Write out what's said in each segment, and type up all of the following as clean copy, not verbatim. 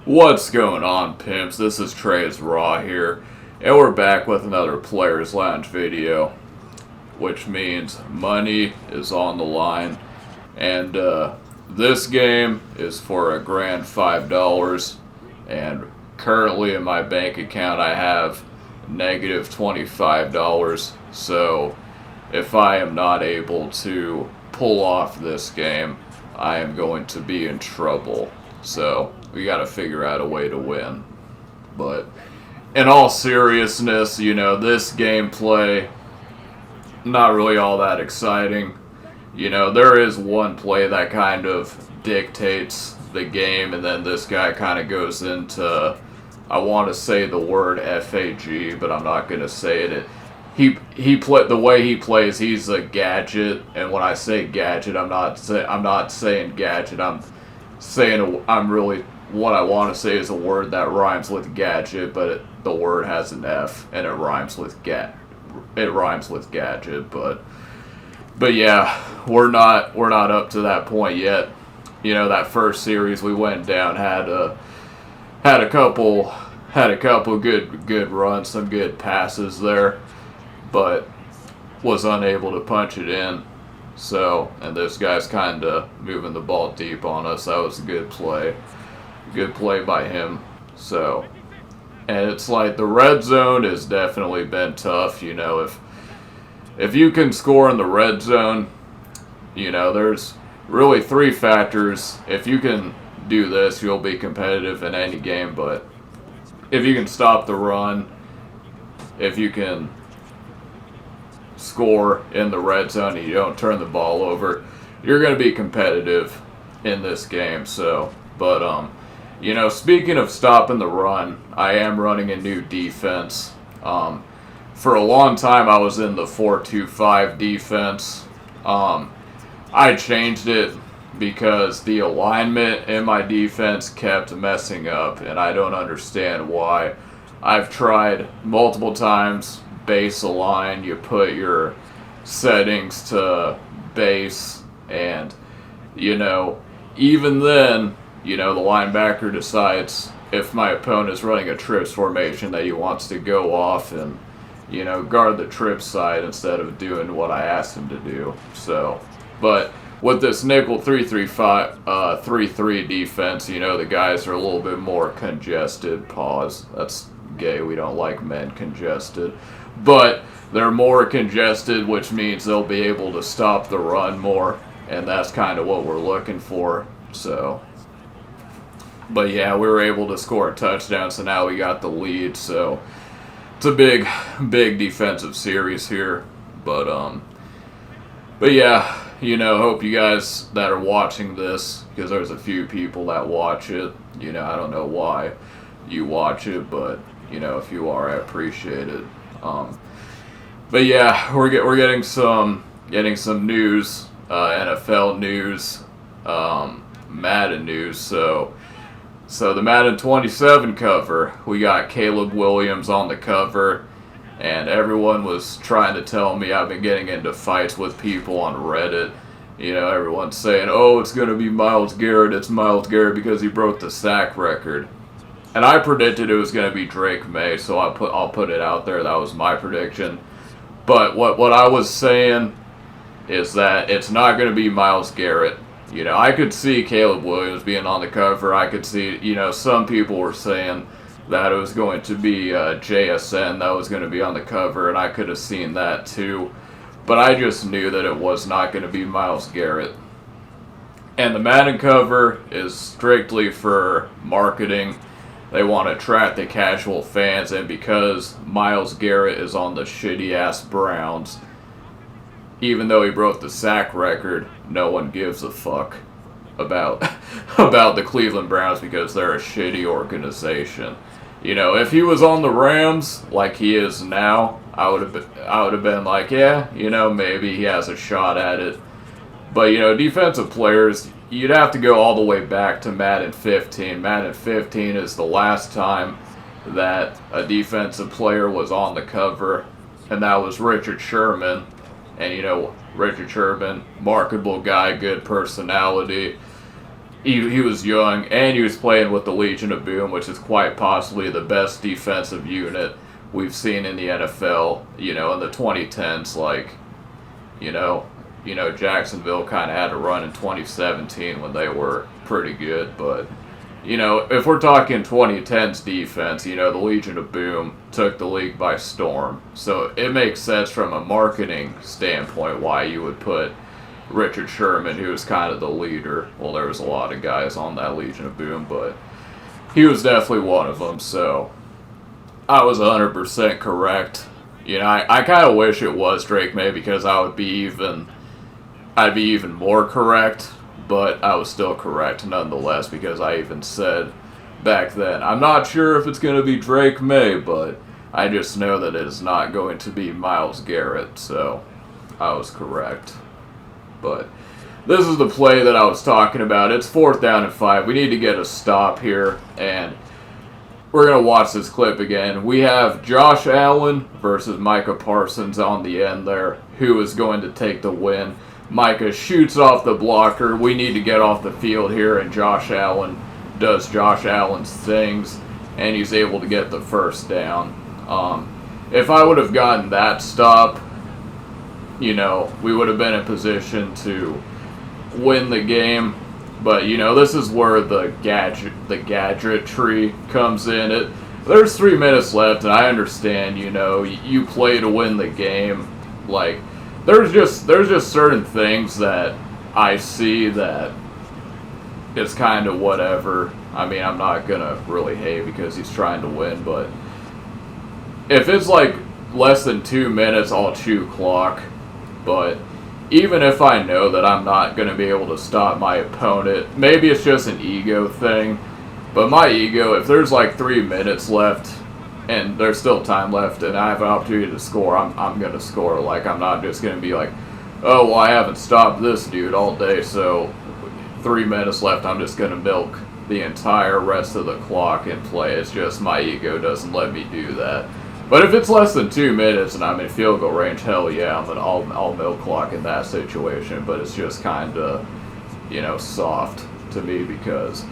What's going on, pimps? This is Trey's Raw here, and we're back with another Players Lounge video, which means money is on the line, and this game is for a grand $5, and currently in my bank account I have negative $25, so if I am not able to pull off this game, I am going to be in trouble. So we got to figure out a way to win. But in all seriousness, this gameplay, not really all that exciting. There is one play that kind of dictates the game, and then this guy kind of goes into, I want to say the word FAG, but I'm not going to say it. The way he plays, he's a gadget, and when I say gadget, I'm not saying gadget. What I want to say is a word that rhymes with gadget, but the word has an F and it rhymes with gadget. But yeah, we're not up to that point yet. That first series we went down had a couple good runs, some good passes there, but was unable to punch it in. So, and this guy's kind of moving the ball deep on us. That was a good play. Good play by him. So, and it's like the red zone has definitely been tough. If you can score in the red zone, there's really three factors. If you can do this, you'll be competitive in any game. But if you can stop the run, if you can score in the red zone and you don't turn the ball over, you're going to be competitive in this game. So, but speaking of stopping the run, I am running a new defense. For a long time I was in the 4-2-5 defense. I changed it because the alignment in my defense kept messing up, and I don't understand why. I've tried multiple times. Base align, you put your settings to base, and even then, the linebacker decides if my opponent is running a trips formation that he wants to go off and guard the trip side instead of doing what I asked him to do. So, but with this nickel 3-3 defense, the guys are a little bit more congested. Pause. That's gay. We don't like men congested. But they're more congested, which means they'll be able to stop the run more, and that's kind of what we're looking for. So, but yeah, we were able to score a touchdown, so now we got the lead. So it's a big defensive series here. But yeah, hope you guys that are watching this, because there's a few people that watch it. I don't know why you watch it, but if you are, I appreciate it. But yeah, we're getting some news, NFL news, Madden news. So the Madden 27 cover, we got Caleb Williams on the cover, and everyone was trying to tell me I've been getting into fights with people on Reddit. Everyone's saying, "Oh, it's gonna be Myles Garrett. It's Myles Garrett because he broke the sack record." And I predicted it was going to be Drake May, so I'll put it out there. That was my prediction. But what I was saying is that it's not going to be Myles Garrett. I could see Caleb Williams being on the cover. I could see, some people were saying that it was going to be JSN that was going to be on the cover, and I could have seen that too. But I just knew that it was not going to be Myles Garrett. And the Madden cover is strictly for marketing. They want to attract the casual fans, and because Myles Garrett is on the shitty-ass Browns, even though he broke the sack record, no one gives a fuck about the Cleveland Browns because they're a shitty organization. If he was on the Rams like he is now, I would have been like, yeah, maybe he has a shot at it. But defensive players, you'd have to go all the way back to Madden 15. Madden 15 is the last time that a defensive player was on the cover, and that was Richard Sherman. And Richard Sherman, marketable guy, good personality. he was young, and he was playing with the Legion of Boom, which is quite possibly the best defensive unit we've seen in the NFL, in the 2010s. Like, Jacksonville kind of had a run in 2017 when they were pretty good, but if we're talking 2010s defense, the Legion of Boom took the league by storm. So it makes sense from a marketing standpoint why you would put Richard Sherman, who was kind of the leader. Well, there was a lot of guys on that Legion of Boom, but he was definitely one of them. So I was 100% correct. I kind of wish it was Drake May because I'd be even more correct. But I was still correct nonetheless because I even said back then, I'm not sure if it's going to be Drake May, but I just know that it is not going to be Myles Garrett, so I was correct. But this is the play that I was talking about. It's 4th down and 5. We need to get a stop here, and we're going to watch this clip again. We have Josh Allen versus Micah Parsons on the end there, who is going to take the win. Micah shoots off the blocker. We need to get off the field here, and Josh Allen does Josh Allen's things, and he's able to get the first down. If I would have gotten that stop, we would have been in position to win the game. But, this is where the gadgetry comes in. There's 3 minutes left, and I understand, you play to win the game. Like, there's just certain things that I see that it's kind of whatever. I mean, I'm not going to really hate because he's trying to win, but if it's like less than 2 minutes, I'll chew clock. But even if I know that I'm not going to be able to stop my opponent, maybe it's just an ego thing, but my ego, if there's like 3 minutes left, and there's still time left, and I have an opportunity to score, I'm going to score. Like, I'm not just going to be like, oh, well, I haven't stopped this dude all day, so 3 minutes left, I'm just going to milk the entire rest of the clock and play. It's just my ego doesn't let me do that. But if it's less than 2 minutes and I'm in field goal range, hell yeah, I'll milk clock in that situation. But it's just kind of, soft to me because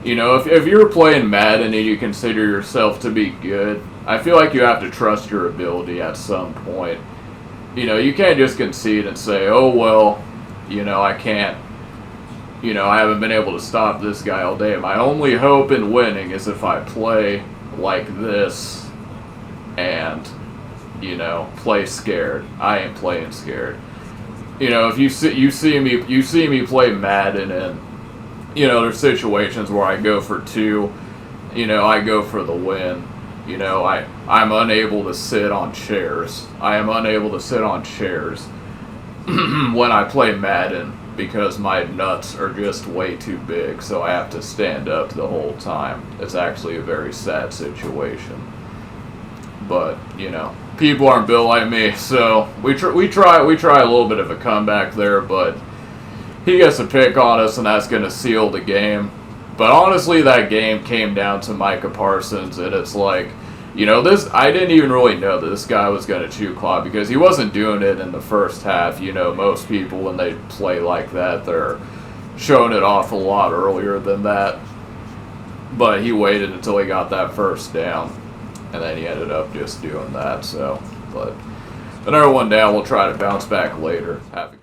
if you're playing Madden and you consider yourself to be good, I feel like you have to trust your ability at some point. You can't just concede and say, oh, well, I can't, I haven't been able to stop this guy all day. My only hope in winning is if I play like this and, play scared. I ain't playing scared. If you see me play Madden and there's situations where I go for 2, I go for the win. I'm unable to sit on chairs. I am unable to sit on chairs when I play Madden because my nuts are just way too big, so I have to stand up the whole time. It's actually a very sad situation. But, people aren't built like me, so we try a little bit of a comeback there, but he gets a pick on us, and that's going to seal the game. But honestly, that game came down to Micah Parsons, and it's like, I didn't even really know that this guy was going to chew clock because he wasn't doing it in the first half. Most people, when they play like that, they're showing it off a lot earlier than that. But he waited until he got that first down, and then he ended up just doing that. So, but another one down, we'll try to bounce back later. Have a